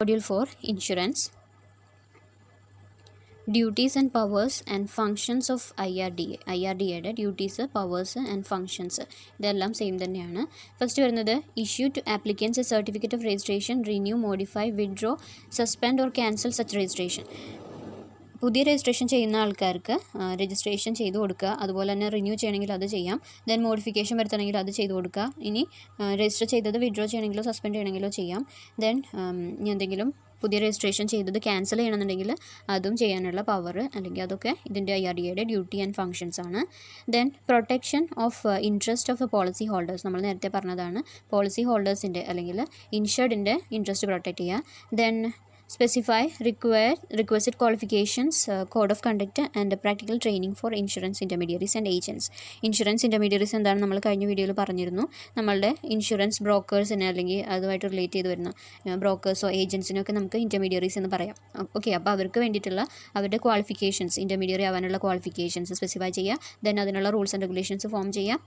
Module 4 Insurance. Duties and powers and functions of IRDA. IRDAയുടെ duties, powers and functions ഇതെല്ലാം same തന്നെയാണ്. First വരുന്നത് issue to applicants a certificate of registration, renew, modify, withdraw, suspend or cancel such registration. പുതിയ registration ചെയ്യുന്ന ആൾക്കാർക്ക് registration ചെയ്ത് കൊടുക്കുക. അതുപോലെ തന്നെ റിന്യൂ ചെയ്യണമെങ്കിൽ അത് ചെയ്യാം. ദെൻ മോഡിഫിക്കേഷൻ വരുത്തണമെങ്കിൽ അത് ചെയ്ത് കൊടുക്കുക. ഇനി രജിസ്റ്റർ ചെയ്തത് വിഡ്രോ ചെയ്യണമെങ്കിലോ സസ്പെൻഡ് ചെയ്യണമെങ്കിലോ ചെയ്യാം. ദെൻ എന്തെങ്കിലും പുതിയ രജിസ്ട്രേഷൻ ചെയ്തത് ക്യാൻസൽ ചെയ്യണമെന്നുണ്ടെങ്കിൽ അതും ചെയ്യാനുള്ള പവർ അല്ലെങ്കിൽ അതൊക്കെ ഇതിൻ്റെ IRDAയുടെ ഡ്യൂട്ടി ആൻഡ് ഫങ്ഷൻസ് ആണ്. Then protection of interest of policy holders, നമ്മൾ നേരത്തെ പറഞ്ഞതാണ്. പോളിസി ഹോൾഡേഴ്സിൻ്റെ അല്ലെങ്കിൽ ഇൻഷർഡിൻ്റെ ഇൻട്രസ്റ്റ് പ്രൊട്ടക്റ്റ് ചെയ്യുക. Then specify requisite qualifications, code of conduct and practical training for insurance intermediaries and agents. Insurance intermediaries എന്താണ് നമ്മൾ കഴിഞ്ഞ വീഡിയോയിൽ പറഞ്ഞിരുന്നു. നമ്മളുടെ ഇൻഷുറൻസ് ബ്രോക്കേഴ്സിനെ അല്ലെങ്കിൽ അതുമായിട്ട് റിലേറ്റ് ചെയ്ത് വരുന്ന ബ്രോക്കേഴ്സോ ഏജൻസിനൊക്കെ നമുക്ക് ഇൻ്റർമീഡിയറീസ് എന്ന് പറയാം. ഓക്കെ, അപ്പോൾ അവർക്ക് വേണ്ടിയിട്ടുള്ള അവരുടെ ക്വാളിഫിക്കേഷൻസ്, ഇൻ്റർമീഡിയറി ആവാനുള്ള ക്വാളിഫിക്കേഷൻസ് സ്പെസിഫൈ ചെയ്യുക. ദെൻ അതിനുള്ള റൂൾസ് ആൻഡ് റെഗുലേഷൻസ് ഫോം ചെയ്യുക.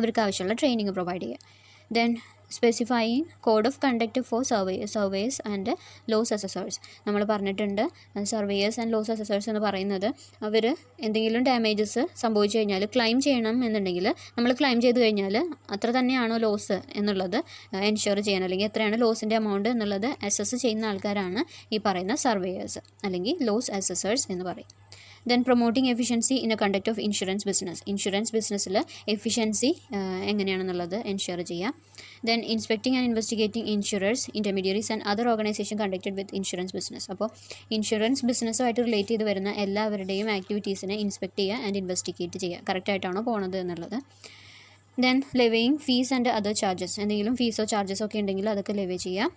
അവർക്ക് ആവശ്യമുള്ള ട്രെയിനിങ് പ്രൊവൈഡ് ചെയ്യുക. Then specifying code of conduct for surveyors and loss assessors. നമ്മൾ പറഞ്ഞിട്ടുണ്ട്, സർവേയേഴ്സ് ആൻഡ് ലോസ് അസസേഴ്സ് എന്ന് പറയുന്നത് അവർ എന്തെങ്കിലും ഡാമേജസ് സംഭവിച്ചു കഴിഞ്ഞാൽ ക്ലെയിം ചെയ്യണം എന്നുണ്ടെങ്കിൽ നമ്മൾ ക്ലെയിം ചെയ്ത് കഴിഞ്ഞാൽ അത്ര തന്നെയാണോ ലോസ് എന്നുള്ളത് എൻഷുർ ചെയ്യാൻ, അല്ലെങ്കിൽ എത്രയാണ് ലോസിൻ്റെ എമൗണ്ട് എന്നുള്ളത് അസസ് ചെയ്യുന്ന ആൾക്കാരാണ് ഈ പറയുന്ന സർവേയേഴ്സ് അല്ലെങ്കിൽ ലോസ് അസസേഴ്സ് എന്ന് പറയും. Then promoting efficiency in a conduct of insurance business. Insurance ബിസിനസ്സിൽ എഫിഷ്യൻസി എങ്ങനെയാണെന്നുള്ളത് എൻഷുർ ചെയ്യാം. Then inspecting and investigating insurers, intermediaries and other organisation conducted with insurance business. അപ്പോൾ ഇൻഷുറൻസ് ബിസിനസ്സുമായിട്ട് റിലേറ്റ് ചെയ്ത് വരുന്ന എല്ലാവരുടെയും ആക്ടിവിറ്റീസിനെ ഇൻസ്പെക്ട് ചെയ്യുക ആൻഡ് ഇൻവെസ്റ്റിഗേറ്റ് ചെയ്യുക, കറക്റ്റായിട്ടാണോ പോണത് എന്നുള്ളത്. Then levying fees and other charges. എന്തെങ്കിലും ഫീസോ ചാർജസോ ഒക്കെ ഉണ്ടെങ്കിൽ അതൊക്കെ ലെവേ ചെയ്യുക.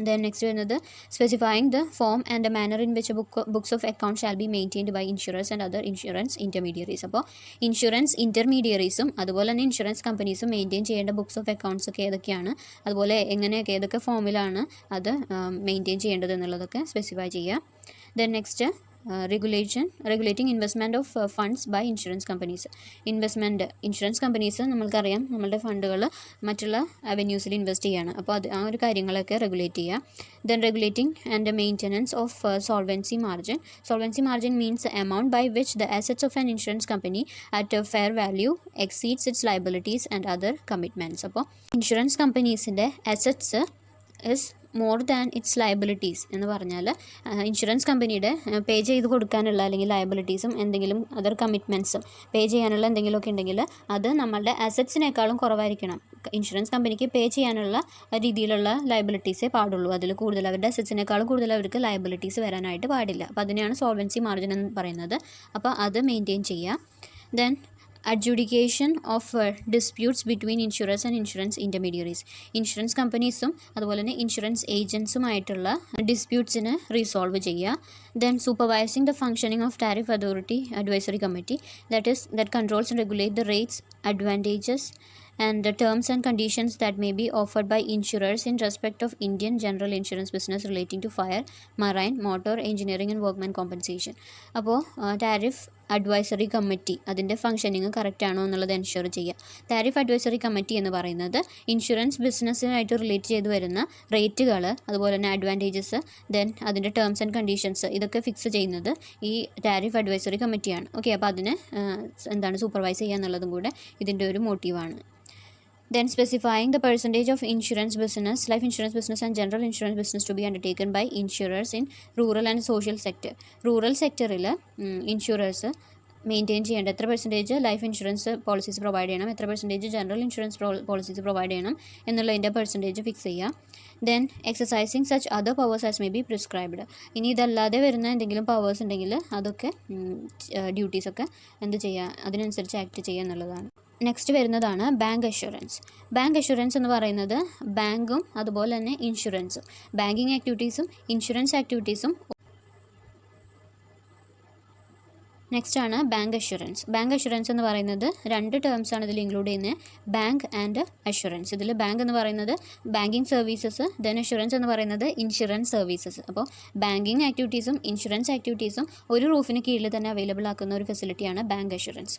Then next വരുന്നത് specifying the form and the manner in which books of account shall be maintained by insurers and other insurance intermediaries. അപ്പോൾ ഇൻഷുറൻസ് ഇൻ്റർമീഡിയറീസും അതുപോലെ തന്നെ ഇൻഷുറൻസ് കമ്പനീസും മെയിൻറ്റെയിൻ ചെയ്യേണ്ട ബുക്സ് ഓഫ് അക്കൗണ്ട്സ് ഒക്കെ ഏതൊക്കെയാണ്, അതുപോലെ എങ്ങനെയൊക്കെ ഏതൊക്കെ ഫോമിലാണ് അത് മെയിൻറ്റെയിൻ ചെയ്യേണ്ടത് എന്നുള്ളതൊക്കെ സ്പെസിഫൈ ചെയ്യുക. Then next regulating investment of funds by insurance companies. Insurance companies നമ്മൾക്കറിയാം നമ്മളുടെ ഫണ്ടുകൾ മറ്റുള്ള അവന്യൂസിൽ ഇൻവെസ്റ്റ് ചെയ്യുകയാണ്. അപ്പോൾ ആ ഒരു കാര്യങ്ങളൊക്കെ റെഗുലേറ്റ് ചെയ്യുക. Then regulating and maintenance of solvency margin. Solvency margin means amount by which the assets of an insurance company at fair value exceeds its liabilities and other commitments. അപ്പോൾ ഇൻഷുറൻസ് കമ്പനീസിൻ്റെ assets is more than its liabilities എന്ന് പറഞ്ഞാൽ insurance കമ്പനിയുടെ പേ ചെയ്ത് കൊടുക്കാനുള്ള അല്ലെങ്കിൽ ലയബിലിറ്റീസും എന്തെങ്കിലും other കമ്മിറ്റ്മെൻറ്റ്സും പേ ചെയ്യാനുള്ള എന്തെങ്കിലുമൊക്കെ ഉണ്ടെങ്കിൽ അത് നമ്മളുടെ അസറ്റ്സിനേക്കാളും കുറവായിരിക്കണം. ഇൻഷുറൻസ് കമ്പനിക്ക് പേ ചെയ്യാനുള്ള രീതിയിലുള്ള ലയബിലിറ്റീസേ പാടുള്ളൂ. അതിൽ കൂടുതൽ അവരുടെ അസറ്റ്സിനേക്കാളും കൂടുതൽ അവർക്ക് ലയബിലിറ്റീസ് വരാനായിട്ട് പാടില്ല. അപ്പോൾ അതിനെയാണ് സോൾവൻസി മാർജിൻ എന്ന് പറയുന്നത്. അപ്പോൾ അത് മെയിൻറ്റെയിൻ ചെയ്യുക. Then adjudication of disputes between insurers and insurance intermediaries. Insurance കമ്പനീസും അതുപോലെ തന്നെ ഇൻഷുറൻസ് ഏജൻസുമായിട്ടുള്ള ഡിസ്പ്യൂട്ട്സിന് റീസോൾവ് ചെയ്യുക. Then supervising the functioning of tariff authority advisory committee that controls and regulate the rates, advantages and the terms and conditions that may be offered by insurers in respect of Indian general insurance business relating to fire, marine, motor, engineering and workman compensation. അപ്പോൾ tariff advisory committee അതിൻ്റെ functioning correct ആണോ എന്നുള്ളത് ensure ചെയ്യുക. Tariff advisory committee എന്ന് പറയുന്നത് insurance ബിസിനസ്സിനായിട്ട് relate ചെയ്ത് വരുന്ന റേറ്റുകൾ, അതുപോലെ തന്നെ അഡ്വാൻറ്റേജസ്, ദെൻ അതിൻ്റെ ടേംസ് ആൻഡ് കണ്ടീഷൻസ് ഇതൊക്കെ ഫിക്സ് ചെയ്യുന്നത് ഈ ടാരിഫ് അഡ്വൈസറി കമ്മിറ്റിയാണ്. ഓക്കെ, അപ്പോൾ അതിനെ സൂപ്പർവൈസ് ചെയ്യുക എന്നുള്ളതും കൂടെ ഇതിൻ്റെ ഒരു മോട്ടീവാണ്. Then specifying the percentage of insurance business, life insurance business and general insurance business to be undertaken by insurers in rural and social sector. Rural sectoril insurers maintain ചെയ്യേണ്ട എത്ര percentage life insurance policies provide ചെയ്യണം, എത്ര percentage general insurance policies provide ചെയ്യണം എന്നുള്ളതിൻ്റെ percentage fix ചെയ്യുക. Then exercising such other powers as may be prescribed. ഇനി ഇതല്ലാതെ വരുന്ന എന്തെങ്കിലും പവേഴ്സ് ഉണ്ടെങ്കിൽ അതൊക്കെ ഡ്യൂട്ടീസൊക്കെ എന്ത് ചെയ്യുക, അതിനനുസരിച്ച് ആക്ട് ചെയ്യുക എന്നുള്ളതാണ്. നെക്സ്റ്റ് വരുന്നതാണ് ബാങ്ക് അഷ്വറൻസ്. ബാങ്ക് അഷ്വറൻസ് എന്ന് പറയുന്നത് ബാങ്കും അതുപോലെ തന്നെ ഇൻഷുറൻസും, ബാങ്കിങ് ആക്ടിവിറ്റീസും ഇൻഷുറൻസ് ആക്ടിവിറ്റീസും. നെക്സ്റ്റ് ആണ് ബാങ്ക് അഷ്വറൻസ്. ബാങ്ക് അഷ്വറൻസ് എന്ന് പറയുന്നത് രണ്ട് ടേംസാണ് ഇതിൽ ഇൻക്ലൂഡ് ചെയ്യുന്നത്, ബാങ്ക് ആൻഡ് അഷ്വറൻസ്. ഇതിൽ ബാങ്ക് എന്ന് പറയുന്നത് ബാങ്കിങ് സർവീസസ്, ദെൻ അഷ്വറൻസ് എന്ന് പറയുന്നത് ഇൻഷുറൻസ് സർവീസസ്. അപ്പോൾ ബാങ്കിങ് ആക്ടിവിറ്റീസും ഇൻഷുറൻസ് ആക്ടിവിറ്റീസും ഒരു റൂഫിന് കീഴിൽ തന്നെ അവൈലബിൾ ആക്കുന്ന ഒരു ഫെസിലിറ്റിയാണ് bank assurance.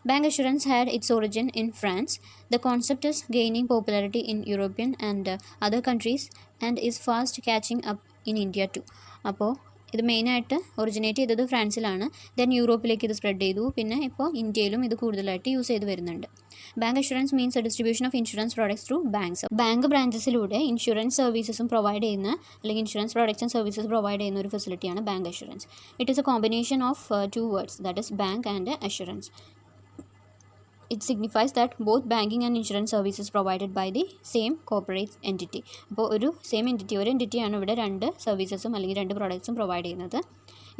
Bank assurance had its origin in France. The concept is gaining popularity in European and other countries and is fast catching up in India too. അപ്പോൾ ഇത് മെയിനായിട്ട് ഒറിജിനേറ്റ് ചെയ്തത് ഫ്രാൻസിലാണ്. ദെൻ യൂറോപ്പിലേക്ക് ഇത് സ്പ്രെഡ് ചെയ്തു. പിന്നെ ഇപ്പോൾ ഇന്ത്യയിലും ഇത് കൂടുതലായിട്ട് യൂസ് ചെയ്ത് വരുന്നുണ്ട്. Bank assurance means a distribution of insurance products through banks. Bank ബ്രാഞ്ചസിലൂടെ ഇൻഷുറൻസ് സർവീസസും പ്രൊവൈഡ് ചെയ്യുന്ന അല്ലെങ്കിൽ insurance products and services provide ചെയ്യുന്ന ഒരു ഫെസിലിറ്റിയാണ് bank assurance. It is a combination of two words, that is bank and assurance. It signifies that both banking and insurance services provided by the same corporate entity. അപ്പോൾ ഒരു same entity, ഒരു എൻറ്റിറ്റിയാണ് ഇവിടെ രണ്ട് സർവീസസും അല്ലെങ്കിൽ രണ്ട് പ്രോഡക്ട്സും പ്രൊവൈഡ് ചെയ്യുന്നത്.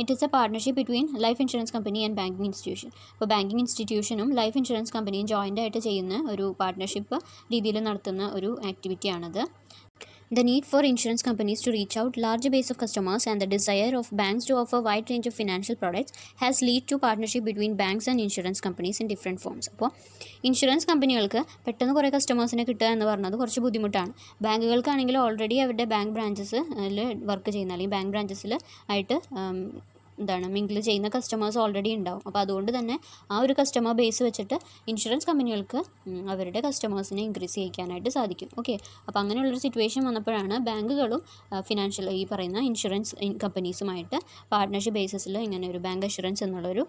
It is A partnership between life Insurance Company and banking institution. അപ്പോൾ banking ഇൻസ്റ്റിറ്റ്യൂഷനും life insurance കമ്പനിയും ജോയിൻ്റ് ആയിട്ട് ചെയ്യുന്ന ഒരു പാർട്ണർഷിപ്പ് രീതിയിൽ നടത്തുന്ന ഒരു ആക്ടിവിറ്റിയാണത്. The need for insurance companies to reach out larger base of customers and the desire of banks to offer wide range of financial products has led to partnership between banks and insurance companies in different forms. അപ്പോൾ insurance കമ്പനികൾക്ക് പെട്ടെന്ന് കുറേ കസ്റ്റമേഴ്സിനെ കിട്ടുക എന്ന് പറഞ്ഞത് കുറച്ച് ബുദ്ധിമുട്ടാണ്. ബാങ്കുകൾക്കാണെങ്കിൽ ഓൾറെഡി അവരുടെ ബാങ്ക് ബ്രാഞ്ചസിൽ വർക്ക് ചെയ്യുന്ന അല്ലെങ്കിൽ ബാങ്ക് ബ്രാഞ്ചസിൽ ആയിട്ട് മിങ്കിൾ ചെയ്യുന്ന കസ്റ്റമേഴ്സ് ഓൾറെഡി ഉണ്ടാവും. അപ്പോൾ അതുകൊണ്ട് തന്നെ ആ ഒരു കസ്റ്റമർ ബേസ് വെച്ചിട്ട് ഇൻഷുറൻസ് കമ്പനികൾക്ക് അവരുടെ കസ്റ്റമേഴ്സിനെ ഇൻക്രീസ് ചെയ്യിക്കാനായിട്ട് സാധിക്കും. ഓക്കെ, അപ്പോൾ അങ്ങനെയുള്ളൊരു സിറ്റുവേഷൻ വന്നപ്പോഴാണ് ബാങ്കുകളും ഫിനാൻഷ്യൽ ഈ പറയുന്ന ഇൻഷുറൻസ് കമ്പനീസുമായിട്ട് പാർട്ട്ണർഷിപ്പ് ബേസിസിൽ ഇങ്ങനെ ഒരു ബാങ്ക് അഷുറൻസ് എന്നുള്ളൊരു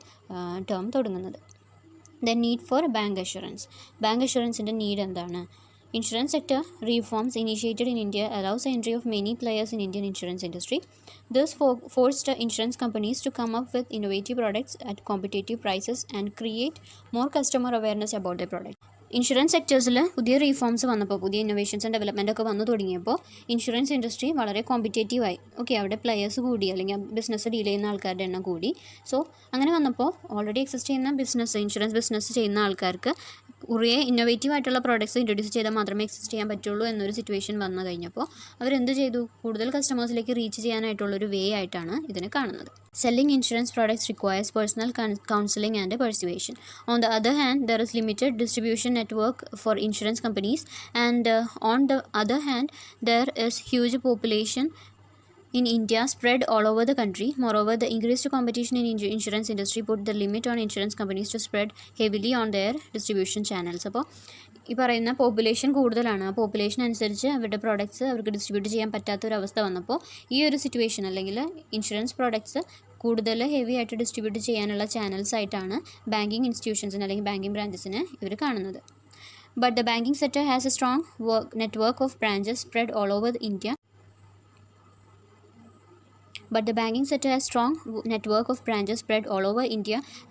ടേം തുടങ്ങുന്നത്. The need for bank assurance. Bank അഷുറൻസിൻ്റെ നീഡ് എന്താണ്? Insurance sector reforms initiated in India allows the entry of many players in Indian insurance industry. This forced insurance companies to come up with innovative products at competitive prices and create more customer awareness about their product. Insurance സെക്ടേഴ്സിൽ പുതിയ reforms വന്നപ്പോൾ, പുതിയ innovations and development ഒക്കെ വന്നു തുടങ്ങിയപ്പോൾ insurance industry വളരെ കോമ്പറ്റേറ്റീവായി. Okay, അവിടെ players കൂടി, അല്ലെങ്കിൽ ബിസിനസ് ഡീൽ ചെയ്യുന്ന ആൾക്കാരുടെ എണ്ണം കൂടി. സോ അങ്ങനെ വന്നപ്പോൾ ഓൾറെഡി എക്സിസ്റ്റ് ചെയ്യുന്ന ഇൻഷുറൻസ് ബിസിനസ് ചെയ്യുന്ന ആൾക്കാർക്ക് കുറേ ഇന്നോവേറ്റീവ് ആയിട്ടുള്ള പ്രോഡക്ട്സ് ഇൻട്രൊഡ്യൂസ് ചെയ്താൽ മാത്രമേ എക്സിസ്റ്റ് ചെയ്യാൻ പറ്റുള്ളൂ എന്നൊരു സിറ്റുവേഷൻ വന്നു കഴിഞ്ഞപ്പോൾ അവരെന്ത് ചെയ്തു? കൂടുതൽ കസ്റ്റമേഴ്സിലേക്ക് റീച്ച് ചെയ്യാനായിട്ടുള്ളൊരു വേ ആയിട്ടാണ് ഇതിനെ കാണുന്നത്. Selling insurance products requires personal counselling and persuasion. On the other hand there is limited distribution network for insurance companies, and on the other hand there is huge population in India spread all over the country. Moreover, the increased competition in insurance industry put the limit on insurance companies to spread heavily on their distribution channels. അപ്പോൾ ഈ പറയുന്ന population കൂടുതലാണ്. ആ population അനുസരിച്ച് അവരുടെ products അവർക്ക് distribute ചെയ്യാൻ പറ്റാത്തൊരവസ്ഥ വന്നപ്പോൾ ഈ ഒരു സിറ്റുവേഷൻ, അല്ലെങ്കിൽ ഇൻഷുറൻസ് പ്രോഡക്ട്സ് കൂടുതൽ ഹെവി ആയിട്ട് ഡിസ്ട്രിബ്യൂട്ട് ചെയ്യാനുള്ള ചാനൽസ് ആയിട്ടാണ് ബാങ്കിങ് ഇൻസ്റ്റിറ്റ്യൂഷൻസിന് അല്ലെങ്കിൽ ബാങ്കിങ് ബ്രാഞ്ചസിന് ഇവർ കാണുന്നത്. But the banking sector has a strong network of branches spread all over India.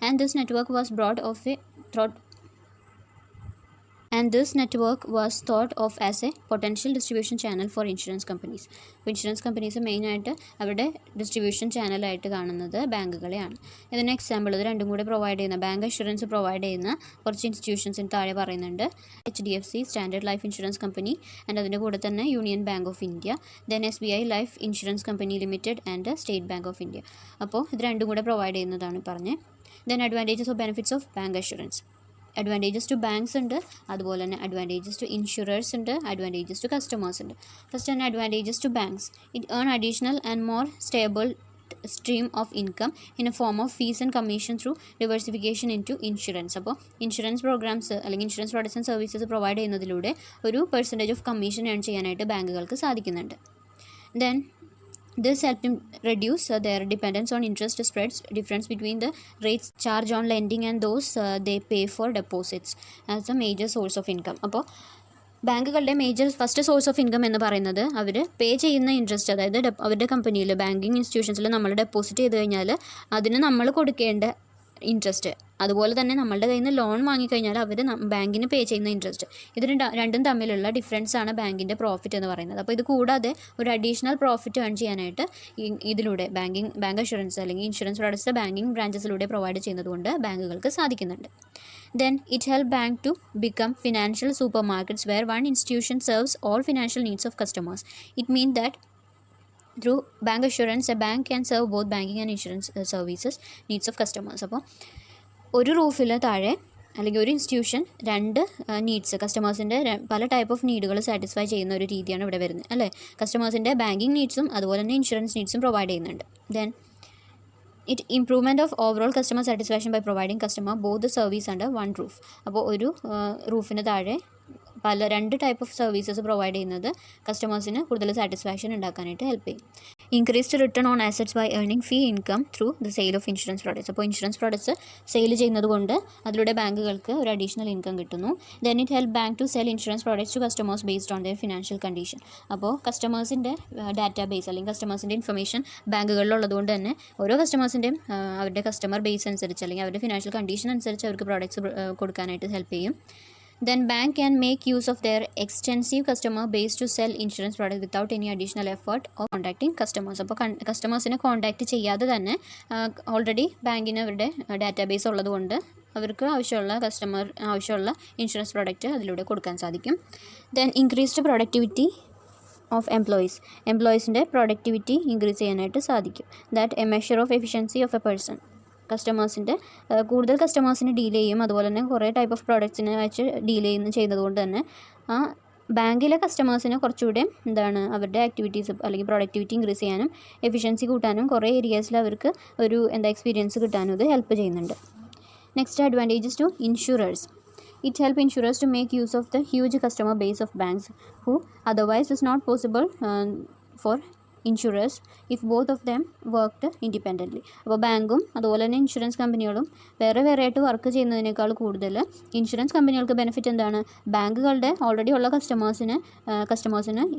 And this network was thought of as a potential distribution channel for insurance companies. അപ്പോൾ insurance companies മെയിനായിട്ട് അവരുടെ distribution ചാനലായിട്ട് കാണുന്നത് ബാങ്കുകളെയാണ്. ഇതിന് example ഇത് രണ്ടും കൂടെ provide ചെയ്യുന്ന bank assurance provide ചെയ്യുന്ന കുറച്ച് ഇൻസ്റ്റിറ്റ്യൂഷൻസിന് താഴെ പറയുന്നുണ്ട്. HDFC, Standard Life Insurance Company, and അതിൻ്റെ കൂടെ തന്നെ Union Bank of India, then SBI Life Insurance Company Limited and State Bank of India. അപ്പോൾ ഇത് രണ്ടും കൂടെ പ്രൊവൈഡ് ചെയ്യുന്നതാണ് പറഞ്ഞത്. Then advantages of benefits of bank assurance. Advantages to banks ഉണ്ട്, അതുപോലെ തന്നെ അഡ്വാൻറ്റേജസ് ടു ഇൻഷുറേഴ്സ് ഉണ്ട്, അഡ്വാൻറ്റേജസ് ടു കസ്റ്റമേഴ്സ് ഉണ്ട്. ഫസ്റ്റ് തന്നെ advantages to banks. It earn additional and more stable stream of income in a form of fees and commission through diversification into insurance. അപ്പോൾ insurance programmes അല്ലെങ്കിൽ insurance products and services provide ചെയ്യുന്നതിലൂടെ ഒരു percentage of commission earn ചെയ്യാനായിട്ട് ബാങ്കുകൾക്ക് സാധിക്കുന്നുണ്ട്. Then this helped them reduce their dependence on interest spreads difference between the rates charged on lending and those they pay for deposits as a major source of income. അപ്പോൾ ബാങ്കുകളുടെ first source of income എന്ന് പറയുന്നത് അവർ പേ ചെയ്യുന്ന interest, അതായത് അവരുടെ കമ്പനിയിൽ banking ഇൻസ്റ്റിറ്റ്യൂഷൻസിൽ നമ്മൾ deposit ചെയ്ത് കഴിഞ്ഞാൽ അതിന് നമ്മൾ കൊടുക്കേണ്ട ഇൻട്രസ്റ്റ്, അതുപോലെ തന്നെ നമ്മളുടെ കയ്യിൽ നിന്ന് ലോൺ വാങ്ങിക്കഴിഞ്ഞാൽ അവർ ബാങ്കിന് പേ ചെയ്യുന്ന ഇൻട്രസ്റ്റ്, ഇത് രണ്ടും തമ്മിലുള്ള ഡിഫറൻസ് ആണ് ബാങ്കിൻ്റെ പ്രോഫിറ്റ് എന്ന് പറയുന്നത്. അപ്പോൾ ഇത് കൂടാതെ ഒരു അഡീഷണൽ പ്രോഫിറ്റ് ഏൺ ചെയ്യാനായിട്ട് ഇതിലൂടെ ബാങ്ക് അഷുറൻസ് അല്ലെങ്കിൽ ഇൻഷുറൻസ് പ്രോഡക്ട്സ് ബാങ്കിങ് ബ്രാഞ്ചസിലൂടെ പ്രൊവൈഡ് ചെയ്യുന്നതുകൊണ്ട് ബാങ്കുകൾക്ക് സാധിക്കുന്നുണ്ട്. Then it helped bank to become financial supermarkets where one institution serves all financial needs of customers. It means that through bank assurance a bank can serve both banking and insurance services needs of customers. അപ്പോൾ ഒരു റൂഫിൽ താഴെ അല്ലെങ്കിൽ ഒരു institution രണ്ട് needs, കസ്റ്റമേഴ്സിൻ്റെ പല type of നീഡുകൾ satisfy ചെയ്യുന്ന ഒരു രീതിയാണ് ഇവിടെ വരുന്നത് അല്ലേ. കസ്റ്റമേഴ്സിൻ്റെ ബാങ്കിങ് നീഡ്സും അതുപോലെ തന്നെ ഇൻഷുറൻസ് നീഡ്സും പ്രൊവൈഡ് ചെയ്യുന്നുണ്ട്. Then it improvement of overall customer satisfaction by providing customer both the service under one roof. അപ്പോൾ ഒരു റൂഫിന് താഴെ രണ്ട് ടൈപ്പ് ഓഫ് സർവീസസ് പ്രൊവൈഡ് ചെയ്യുന്നത് കസ്റ്റമേഴ്സിന് കൂടുതൽ സാറ്റിസ്ഫാക്ഷൻ ഉണ്ടാക്കാനായിട്ട് ഹെൽപ്പ് ചെയ്യും. Increased return on assets by earning fee income through the sale of insurance products. അപ്പോൾ ഇൻഷുറൻസ് പ്രോഡക്ട്സ് സെയിൽ ചെയ്യുന്നത് കൊണ്ട് അതിലൂടെ ബാങ്കുകൾക്ക് ഒരു അഡീഷണൽ ഇൻകം കിട്ടുന്നു. Then it help bank to sell insurance products to customers based on their financial condition. അപ്പോൾ കസ്റ്റമേഴ്സിൻ്റെ database അല്ലെങ്കിൽ കസ്റ്റമേഴ്സിൻ്റെ ഇൻഫർമേഷൻ ബാങ്കുകളിലുള്ളതുകൊണ്ട് തന്നെ ഓരോ കസ്റ്റമേഴ്സിൻ്റെയും അവരുടെ കസ്റ്റമർ ബേസ് അനുസരിച്ച് അല്ലെങ്കിൽ അവരുടെ ഫിനാൻഷ്യൽ കണ്ടീഷൻ അനുസരിച്ച് അവർക്ക് പ്രോഡക്ട്സ് കൊടുക്കാനായിട്ട് ഹെൽപ്പ് ചെയ്യും. Then bank can make use of their extensive customer base to sell insurance products without any additional effort of contacting customers. അപ്പോൾ കസ്റ്റമേഴ്സിനെ കോൺടാക്റ്റ് ചെയ്യാതെ തന്നെ ഓൾറെഡി ബാങ്കിന് അവരുടെ ഡാറ്റാബേസ് ഉള്ളതുകൊണ്ട് അവർക്ക് ആവശ്യമുള്ള ഇൻഷുറൻസ് പ്രോഡക്റ്റ് അതിലൂടെ കൊടുക്കാൻ സാധിക്കും. ദെൻ ഇൻക്രീസ്ഡ് പ്രൊഡക്ടിവിറ്റി ഓഫ് എംപ്ലോയീസിൻ്റെ പ്രൊഡക്ടിവിറ്റി ഇൻക്രീസ് ചെയ്യാനായിട്ട് സാധിക്കും. That a measure of efficiency of a person. കൂടുതൽ കസ്റ്റമേഴ്സിന് ഡീൽ ചെയ്യും. അതുപോലെ തന്നെ കുറേ ടൈപ്പ് ഓഫ് പ്രോഡക്ട്സിനെ വെച്ച് ഡീൽ ചെയ്യുന്നതുകൊണ്ട് തന്നെ ആ ബാങ്കിലെ കസ്റ്റമേഴ്സിന് കുറച്ചുകൂടെ അവരുടെ ആക്ടിവിറ്റീസ് അല്ലെങ്കിൽ പ്രൊഡക്ടിവിറ്റി ഇൻക്രീസ് ചെയ്യാനും എഫിഷ്യൻസി കൂട്ടാനും കുറേ ഏരിയാസിൽ അവർക്ക് ഒരു എക്സ്പീരിയൻസ് കിട്ടാനും ഇത് ഹെൽപ്പ് ചെയ്യുന്നുണ്ട്. Next advantages to insurers. It help insurers to make use of the huge customer base of banks who otherwise is not possible for insurers if both of them worked independently. അപ്പോൾ ബാങ്കും അതുപോലെ തന്നെ insurance കമ്പനികളും വേറെ ആയിട്ട് work ചെയ്യുന്നതിനേക്കാൾ കൂടുതൽ insurance കമ്പനികൾക്ക് ബെനിഫിറ്റ് എന്താണ്? ബാങ്കുകളുടെ ഓൾറെഡി ഉള്ള കസ്റ്റമേഴ്സിന്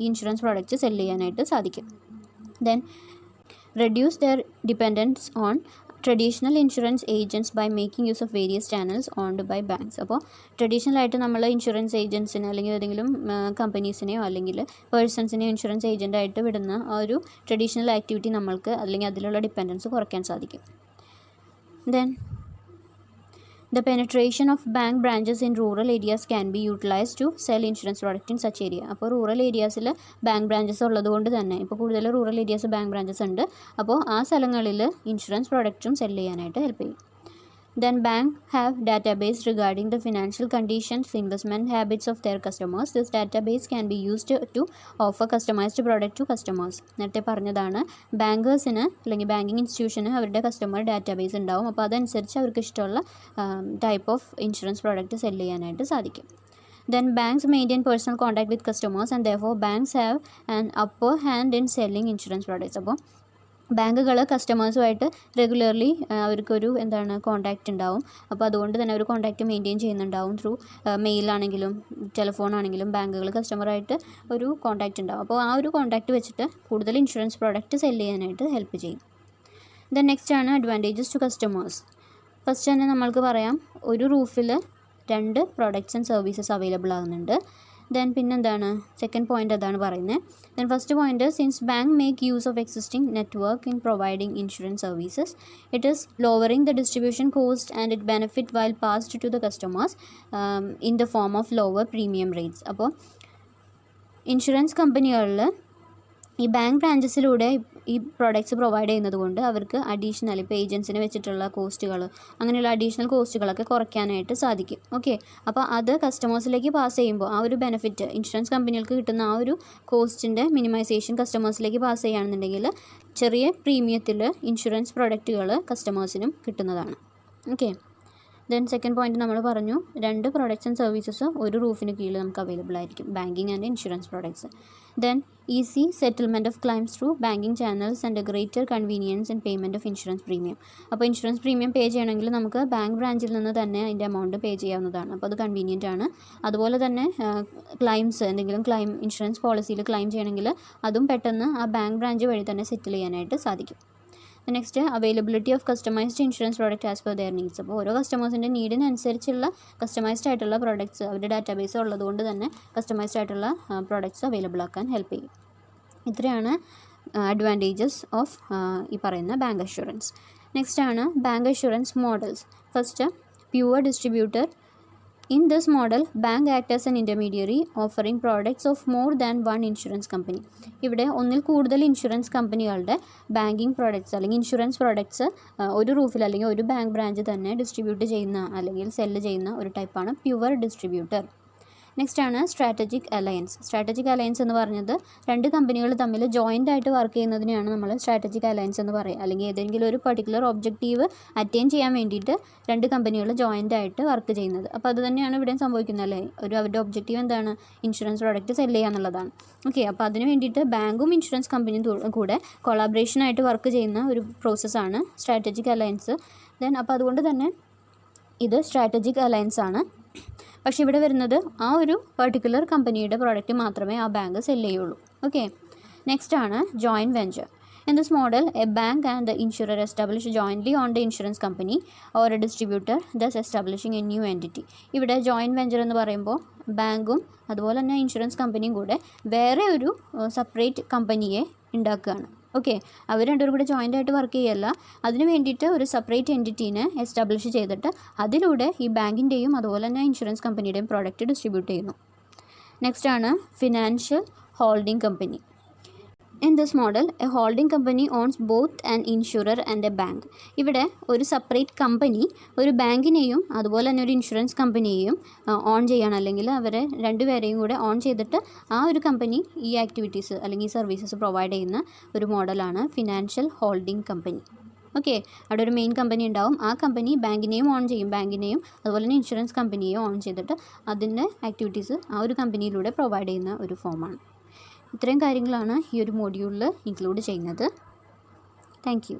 ഇൻഷുറൻസ് പ്രോഡക്റ്റ്സ് സെല് ചെയ്യാനായിട്ട് സാധിക്കും. Then reduce their dependence on traditional insurance agents by making use of various channels owned by banks. അപ്പോൾ ട്രഡീഷണലായിട്ട് നമ്മൾ ഇൻഷുറൻസ് ഏജൻസിനെ അല്ലെങ്കിൽ ഏതെങ്കിലും കമ്പനീസിനെയോ അല്ലെങ്കിൽ പേഴ്സൺസിനെയോ ഇൻഷുറൻസ് ഏജൻ്റായിട്ട് വിടുന്ന ആ ഒരു ട്രഡീഷണൽ ആക്ടിവിറ്റി നമ്മൾക്ക് അല്ലെങ്കിൽ അതിലുള്ള ഡിപ്പെൻഡൻസ് കുറയ്ക്കാൻ സാധിക്കും. Then the penetration of bank branches in rural areas can be utilized to sell insurance product in such area. അപ്പോൾ റൂറൽ ഏരിയാസിൽ ബാങ്ക് ബ്രാഞ്ചസ് ഉള്ളതുകൊണ്ട് തന്നെ ഇപ്പോൾ കൂടുതൽ റൂറൽ ഏരിയാസ് ബാങ്ക് ബ്രാഞ്ചസ് ഉണ്ട്. അപ്പോൾ ആ സ്ഥലങ്ങളിൽ ഇൻഷുറൻസ് പ്രോഡക്റ്റും സെല് ചെയ്യാനായിട്ട് ഹെൽപ്പ് ചെയ്യും. Then bank have database regarding the financial conditions, investment habits of their customers. This database can be used to offer customized product to customers. നേരത്തെ പറഞ്ഞതാണ്, ബാങ്കേഴ്സിന് അല്ലെങ്കിൽ banking ഇൻസ്റ്റിറ്റ്യൂഷന് അവരുടെ കസ്റ്റമർ ഡാറ്റാബേസ് ഉണ്ടാവും. അപ്പോൾ അതനുസരിച്ച് അവർക്ക് ഇഷ്ടമുള്ള type of insurance product sell ചെയ്യാനായിട്ട് സാധിക്കും. Then banks maintain personal contact with customers and therefore banks have an upper hand in selling insurance products. അപ്പോൾ ബാങ്കുകൾ കസ്റ്റമേഴ്സുമായിട്ട് റെഗുലർലി അവർക്കൊരു കോൺടാക്റ്റ് ഉണ്ടാവും. അപ്പോൾ അതുകൊണ്ട് തന്നെ അവർ കോൺടാക്റ്റ് മെയിൻറ്റെയിൻ ചെയ്യുന്നുണ്ടാവും. ത്രൂ മെയിലാണെങ്കിലും ടെലിഫോണാണെങ്കിലും ബാങ്കുകൾ കസ്റ്റമറായിട്ട് ഒരു കോൺടാക്റ്റ് ഉണ്ടാവും. അപ്പോൾ ആ ഒരു കോൺടാക്റ്റ് വെച്ചിട്ട് കൂടുതൽ ഇൻഷുറൻസ് പ്രോഡക്റ്റ് സെല് ചെയ്യാനായിട്ട് ഹെൽപ്പ് ചെയ്യും. ദെൻ നെക്സ്റ്റ് ആണ് അഡ്വാൻറ്റേജസ് ടു കസ്റ്റമേഴ്സ്. ഫസ്റ്റ് തന്നെ നമ്മൾക്ക് പറയാം, ഒരു റൂഫിൽ 2 പ്രോഡക്റ്റ്സ് ആൻഡ് സർവീസസ് അവൈലബിൾ ആകുന്നുണ്ട്. ദെൻ പിന്നെന്താണ് സെക്കൻഡ് പോയിൻ്റ് അതാണ് പറയുന്നത്. Then first point, since bank make use of existing network in providing insurance services, it is lowering the distribution cost and it benefit while passed to the customers in the form of lower premium rates. അപ്പോൾ insurance കമ്പനികളിൽ ഈ bank ബ്രാഞ്ചസിലൂടെ ഈ products provide ചെയ്യുന്നത് കൊണ്ട് അവർക്ക് additional ഇപ്പോൾ ഏജൻസിനെ വെച്ചിട്ടുള്ള കോസ്റ്റുകൾ അങ്ങനെയുള്ള അഡീഷണൽ കോസ്റ്റുകളൊക്കെ കുറയ്ക്കാനായിട്ട് സാധിക്കും. ഓക്കെ, അപ്പോൾ അത് കസ്റ്റമേഴ്സിലേക്ക് പാസ് ചെയ്യുമ്പോൾ ആ ഒരു ബെനിഫിറ്റ് ഇൻഷുറൻസ് കമ്പനികൾക്ക് കിട്ടുന്ന ആ ഒരു കോസ്റ്റിൻ്റെ മിനിമൈസേഷൻ കസ്റ്റമേഴ്സിലേക്ക് പാസ് ചെയ്യുകയാണെന്നുണ്ടെങ്കിൽ ചെറിയ പ്രീമിയത്തിൽ ഇൻഷുറൻസ് പ്രോഡക്റ്റുകൾ കസ്റ്റമേഴ്സിനും കിട്ടുന്നതാണ്. ഓക്കെ, ദെൻ സെക്കൻഡ് പോയിന്റ് നമ്മൾ പറഞ്ഞു, 2 പ്രോഡക്റ്റ്സ് ആൻഡ് സർവീസസ് ഒരു റൂഫിന് കീഴിൽ നമുക്ക് അവൈലബിൾ ആയിരിക്കും, banking and insurance products. Then easy settlement of climbs through banking channels and greater convenience and payment of insurance premium. അപ്പോൾ ഇൻഷുറൻസ് പ്രീമിയം പേ ചെയ്യണമെങ്കിൽ നമുക്ക് ബാങ്ക് ബ്രാഞ്ചിൽ നിന്ന് തന്നെ അതിൻ്റെ എമൗണ്ട് പേ ചെയ്യാവുന്നതാണ്. അപ്പോൾ അത് കൺവീനിയൻ്റ് ആണ്. അതുപോലെ തന്നെ ക്ലൈംസ് എന്തെങ്കിലും ഇൻഷുറൻസ് പോളിസിയിൽ ക്ലൈം ചെയ്യണമെങ്കിൽ അതും പെട്ടെന്ന് ആ ബാങ്ക് ബ്രാഞ്ച് വഴി തന്നെ സെറ്റിൽ ചെയ്യാനായിട്ട് സാധിക്കും. Next, availability of customised insurance product as per their needs. അപ്പോൾ ഓരോ കസ്റ്റമേഴ്സിൻ്റെ നീഡിനനുസരിച്ചുള്ള കസ്റ്റമൈസ്ഡ് ആയിട്ടുള്ള പ്രോഡക്റ്റ്സ് അവരുടെ ഡാറ്റാബേസ് ഉള്ളതുകൊണ്ട് തന്നെ കസ്റ്റമൈസ്ഡ് ആയിട്ടുള്ള പ്രോഡക്റ്റ്സ് അവൈലബിൾ ആക്കാൻ ഹെൽപ്പ് ചെയ്യും. ഇത്രയാണ് അഡ്വാൻറ്റേജസ് ഓഫ് ഈ പറയുന്ന ബാങ്ക് അഷ്യൂറൻസ്. നെക്സ്റ്റ് ആണ് bank assurance models. First, pure distributor. In this model, bank acts as an intermediary offering products of more than one insurance company. ഇവിടെ ഒന്നിൽ കൂടുതൽ ഇൻഷുറൻസ് കമ്പനികളുടെ ബാങ്കിങ് പ്രോഡക്ട്സ് അല്ലെങ്കിൽ ഇൻഷുറൻസ് പ്രോഡക്ട്സ് ഒരു റൂഫിൽ അല്ലെങ്കിൽ ഒരു ബാങ്ക് ബ്രാഞ്ച് തന്നെ ഡിസ്ട്രിബ്യൂട്ട് ചെയ്യുന്ന അല്ലെങ്കിൽ സെല്ല് ചെയ്യുന്ന ഒരു ടൈപ്പാണ് പ്യുവർ ഡിസ്ട്രിബ്യൂട്ടർ. നെക്സ്റ്റ് ആണ് സ്ട്രാറ്റജിക് അലയൻസ്. സ്ട്രാറ്റജിക് അലയൻസ് എന്ന് പറഞ്ഞത് രണ്ട് കമ്പനികൾ തമ്മിൽ ജോയിൻ്റ് ആയിട്ട് വർക്ക് ചെയ്യുന്നതിനെയാണ് നമ്മൾ സ്ട്രാറ്റജിക് അലയൻസ് എന്ന് പറയുക. അല്ലെങ്കിൽ ഏതെങ്കിലും ഒരു പർട്ടിക്കുലർ ഒബ്ജക്റ്റീവ് അറ്റൈൻ ചെയ്യാൻ വേണ്ടിയിട്ട് രണ്ട് കമ്പനികൾ ജോയിൻ്റ് ആയിട്ട് വർക്ക് ചെയ്യുന്നത്. അപ്പോൾ അത് തന്നെയാണ് ഇവിടെയും സംഭവിക്കുന്നത് അല്ലേ. അവരുടെ ഒബ്ജക്റ്റീവ് എന്താണ്? ഇൻഷുറൻസ് പ്രോഡക്റ്റ് സെല് ചെയ്യുക എന്നുള്ളതാണ്. ഓക്കെ, അപ്പോൾ അതിന് വേണ്ടിയിട്ട് ബാങ്കും ഇൻഷുറൻസ് കമ്പനിയും കൂടെ കൊളാബറേഷനായിട്ട് വർക്ക് ചെയ്യുന്ന ഒരു പ്രോസസ്സാണ് സ്ട്രാറ്റജിക് അലയൻസ്. അപ്പോൾ അതുകൊണ്ട് തന്നെ ഇത് സ്ട്രാറ്റജിക് അലയൻസ് ആണ്. പക്ഷേ ഇവിടെ വരുന്നത് ആ ഒരു പർട്ടിക്കുലർ കമ്പനിയുടെ പ്രോഡക്റ്റ് മാത്രമേ ആ ബാങ്ക് സെല് ചെയ്യുള്ളൂ. ഓക്കെ, നെക്സ്റ്റ് ആണ് joint venture. In this model, a bank and the insurer establish jointly on the insurance company or a distributor, thus establishing a new entity. ഇവിടെ ജോയിൻറ്റ് വെഞ്ചർ എന്ന് പറയുമ്പോൾ ബാങ്കും അതുപോലെ തന്നെ ഇൻഷുറൻസ് കമ്പനിയും കൂടെ വേറെ ഒരു സെപ്പറേറ്റ് കമ്പനിയെ ഉണ്ടാക്കുകയാണ്. ഓക്കെ, അവർ രണ്ടുപേരും കൂടെ ജോയിൻ്റ് ആയിട്ട് വർക്ക് ചെയ്യല്ല, അതിന് വേണ്ടിയിട്ട് ഒരു സെപ്പറേറ്റ് എൻറ്റിറ്റീനെ എസ്റ്റാബ്ലിഷ് ചെയ്തിട്ട് അതിലൂടെ ഈ ബാങ്കിൻ്റെയും അതുപോലെ തന്നെ ഇൻഷുറൻസ് കമ്പനിയുടെയും പ്രോഡക്റ്റ് ഡിസ്ട്രിബ്യൂട്ട് ചെയ്യുന്നു. നെക്സ്റ്റ് ആണ് financial holding company. In this model, a holding company owns both an insurer and a bank. ഇവിടെ ഒരു സെപ്പറേറ്റ് കമ്പനി ഒരു ബാങ്കിനെയും അതുപോലെ തന്നെ ഒരു ഇൻഷുറൻസ് കമ്പനിയെയും ഓൺ ചെയ്യണം, അല്ലെങ്കിൽ അവരെ രണ്ടുപേരെയും കൂടെ ഓൺ ചെയ്തിട്ട് ആ ഒരു കമ്പനി ഈ ആക്ടിവിറ്റീസ് അല്ലെങ്കിൽ ഈ സർവീസസ് പ്രൊവൈഡ് ചെയ്യുന്ന ഒരു മോഡലാണ് ഫിനാൻഷ്യൽ ഹോൾഡിംഗ് കമ്പനി. ഓക്കെ, അവിടെ ഒരു മെയിൻ കമ്പനി ഉണ്ടാവും, ആ കമ്പനി ബാങ്കിനെയും ഓൺ ചെയ്യും, ബാങ്കിനെയും അതുപോലെ തന്നെ ഇൻഷുറൻസ് കമ്പനിയെയും ഓൺ ചെയ്തിട്ട് അതിൻ്റെ ആക്ടിവിറ്റീസ് ആ ഒരു കമ്പനിയിലൂടെ പ്രൊവൈഡ് ചെയ്യുന്ന ഒരു ഫോമാണ്. ഇത്രയും കാര്യങ്ങളാണ് ഈ ഒരു മോഡ്യൂളിൽ ഇൻക്ലൂഡ് ചെയ്യുന്നത്. Thank you.